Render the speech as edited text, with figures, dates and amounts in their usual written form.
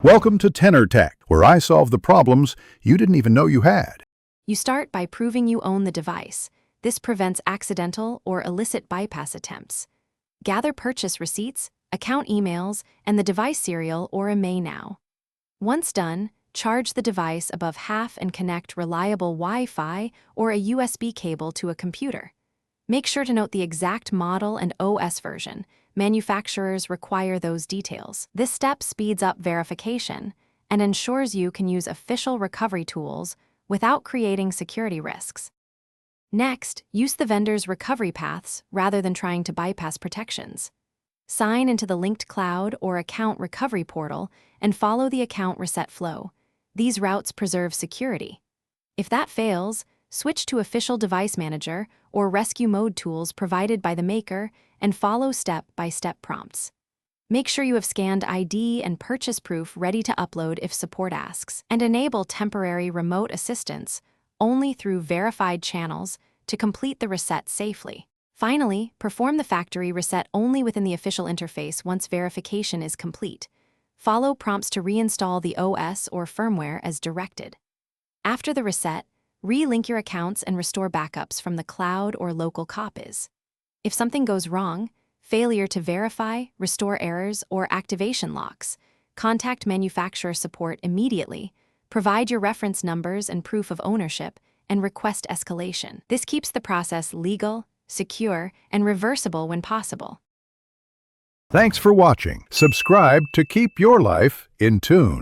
Welcome to Tenor Tech, where I solve the problems you didn't even know you had. You start by proving you own the device. This prevents accidental or illicit bypass attempts. Gather purchase receipts, account emails, and the device serial or IMEI now. Once done, charge the device above half and connect reliable Wi-Fi or a USB cable to a computer. Make sure to note the exact model and OS version. Manufacturers require those details. This step speeds up verification and ensures you can use official recovery tools without creating security risks. Next, use the vendor's recovery paths rather than trying to bypass protections. Sign into the linked cloud or account recovery portal and follow the account reset flow. These routes preserve security. If that fails, switch to official device manager or rescue mode tools provided by the maker and follow step-by-step prompts. Make sure you have scanned ID and purchase proof ready to upload if support asks, and enable temporary remote assistance only through verified channels to complete the reset safely. Finally, perform the factory reset only within the official interface once verification is complete. Follow prompts to reinstall the OS or firmware as directed. After the reset, re-link your accounts and restore backups from the cloud or local copies. If something goes wrong, failure to verify, restore errors, or activation locks, contact manufacturer support immediately, provide your reference numbers and proof of ownership, and request escalation. This keeps the process legal, secure, and reversible when possible. Thanks for watching. Subscribe to keep your life in tune.